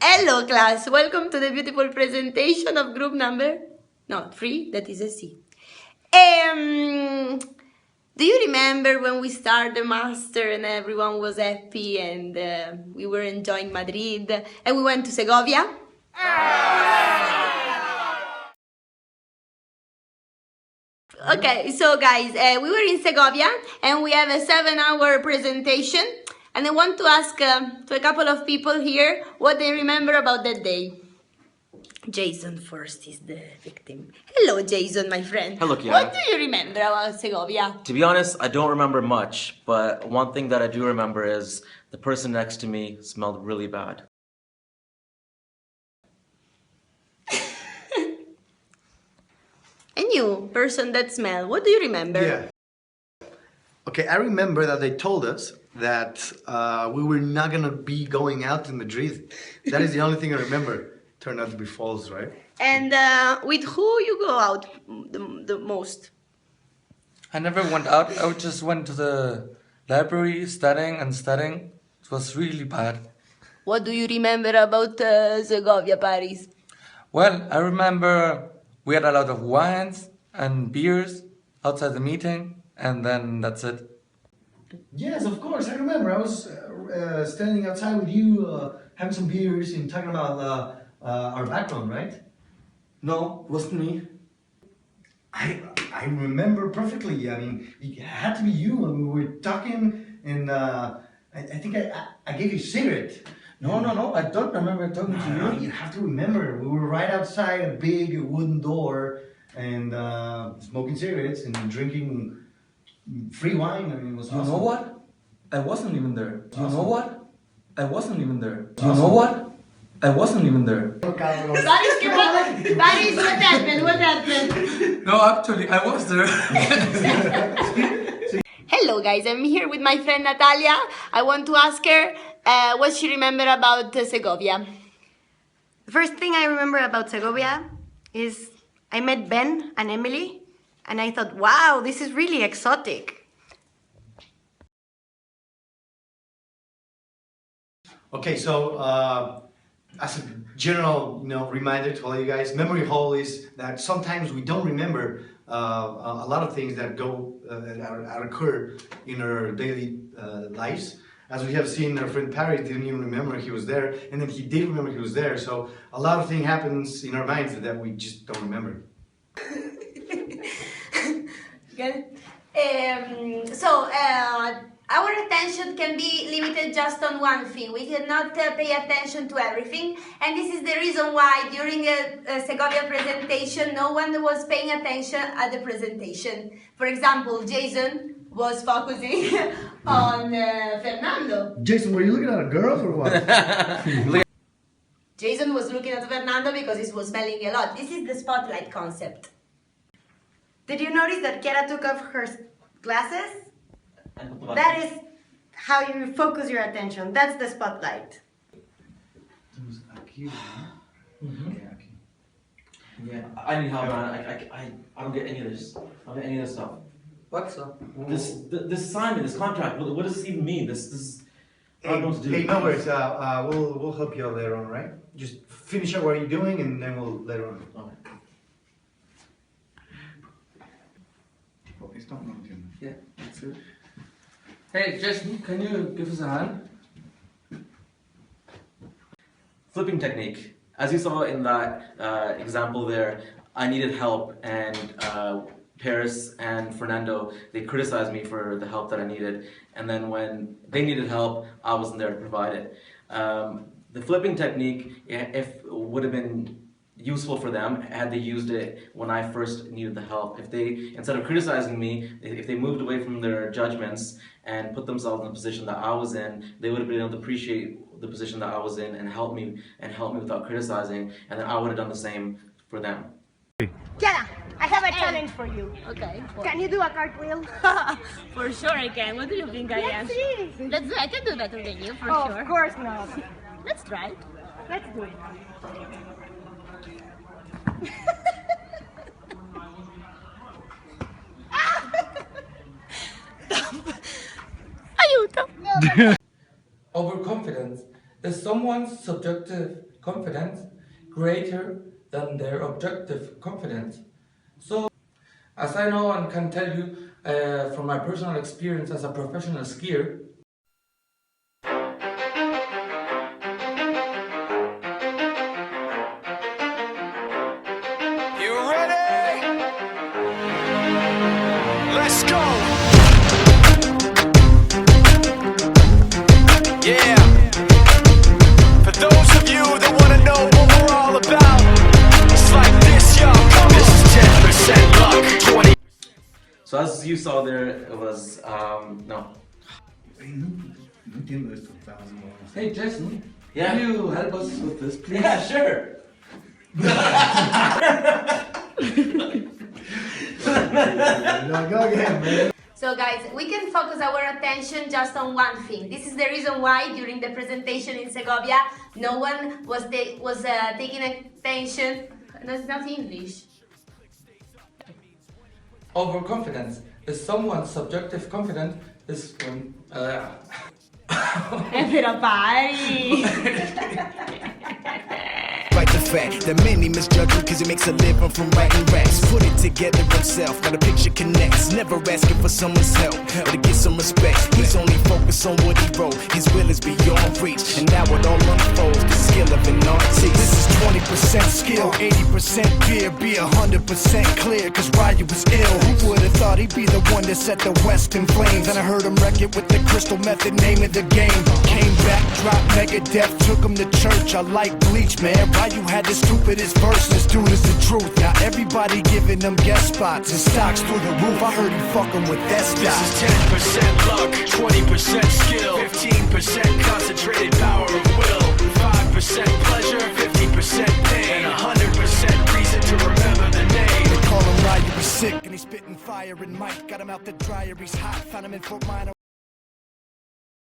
Hello class, welcome to the beautiful presentation of group number 3, that is a C. Do you remember when we started the master and everyone was happy and we were enjoying Madrid and we went to Segovia? Okay, so guys, we were in Segovia and we have a 7-hour presentation, and I want to ask to a couple of people here what they remember about that day. Jason first is the victim. Hello Jason, my friend. Hello, Kiara. What do you remember about Segovia? To be honest, I don't remember much, but one thing that I do remember is the person next to me smelled really bad. And you, person that smell, what do you remember? Yeah. Okay, I remember that they told us that we were not gonna be going out in Madrid. That is the only thing I remember. Turned out to be false, right? And with who you go out the most? I never went out. I just went to the library studying. It was really bad. What do you remember about Segovia, Paris? Well, I remember we had a lot of wines and beers outside the meeting, and then that's it. Yes, of course, I remember. I was standing outside with you, having some beers and talking about our background, right? No, it wasn't me. I remember perfectly. I mean, it had to be you, and we were talking, and I think I gave you a cigarette. No, I don't remember talking to No, you. you have to remember, we were right outside a big wooden door and smoking cigarettes and drinking free wine. I mean, it was You awesome. know what? I wasn't even there. You Awesome. know what? I wasn't even there. You Awesome. know what? I wasn't even there. Paris, what happened? What happened? No, actually, I was there. Hello guys, I'm here with my friend Natalia. I want to ask her what she remember about Segovia. The first thing I remember about Segovia is I met Ben and Emily, and I thought, wow, this is really exotic. Okay, so as a general, reminder to all you guys, memory hole is that sometimes we don't remember a lot of things that that occur in our daily lives. As we have seen, our friend Paris didn't even remember he was there, and then he did remember he was there. So a lot of things happens in our minds that we just don't remember. Good. Our attention can be limited just on one thing. We cannot pay attention to everything, and this is the reason why during a Segovia presentation no one was paying attention at the presentation. For example, Jason was focusing on Fernando. Jason, were you looking at a girl or what? Jason was looking at Fernando because he was smelling a lot. This is the spotlight concept. Did you notice that Kiara took off her glasses? That is how you focus your attention. That's the spotlight. Yeah, I need help, man. I don't get any of this. I don't get any of this stuff. What's up? This assignment, this contract, what does this even mean? This I don't know what to do. Hey, no worries. We'll help you out later on, right? Just finish up what you're doing, and then we'll later on. Okay. Yeah, that's it. Hey, Jason, can you give us a hand? Flipping technique. As you saw in that example there, I needed help, and Paris and Fernando, they criticized me for the help that I needed, and then when they needed help, I wasn't there to provide it. The flipping technique would have been useful for them had they used it when I first needed the help. If they, instead of criticizing me, if they moved away from their judgments and put themselves in the position that I was in, they would have been able to appreciate the position that I was in and help me without criticizing, and then I would have done the same for them. Kiara, I have a challenge for you. Okay. Can you do a cartwheel? For sure I can. What do you think I am? Let's see. Let's do. I can do better than you, for sure. Of course not. Let's try. Let's do it. Aiuto! Overconfidence is someone's subjective confidence greater than their objective confidence. So, as I know and can tell you from my personal experience as a professional skier, You ready? Let's go! Yeah. For those of you that want to know what we're all about, it's like this, y'all. This is 10% luck, 20. So as you saw there, it was no. hey Jason, Yeah. can you help us with this, please? Yeah, sure. Go again, man. So guys, we can focus our attention just on one thing. This is the reason why during the presentation in Segovia, no one was taking attention. No, it's not English. Overconfidence is someone's subjective confidence is when Pero pari! Right, the fact that many misjudge him cause he makes a living from writing raps. Put it together himself, now the picture connects. Never asking for someone's help or to get some respect. He's only focused on what he wrote. His will is beyond reach, and now it all unfolds. The skill of an artist. This is 20% skill, 80% fear. Be 100% clear, cause Ryu was ill. Who would've thought he'd be the one that set the West in flames? And I heard him wreck it with the crystal method, name of the game. Came back, dropped Megadeth, took him to church. I like Bleach, man. Ryu had the stupidest verse, this dude is the truth. Now everybody giving them guest spots and stocks through the roof. I heard he fucking with that stock. This is 10% luck, 20% skill, 15% concentrated power of will, 5% pleasure, 50% pain, and 100% reason to remember the name. They call him Ryu, he's sick and he's spitting fire and Mike got him out the dryer, he's hot. Found him in Fort Minor.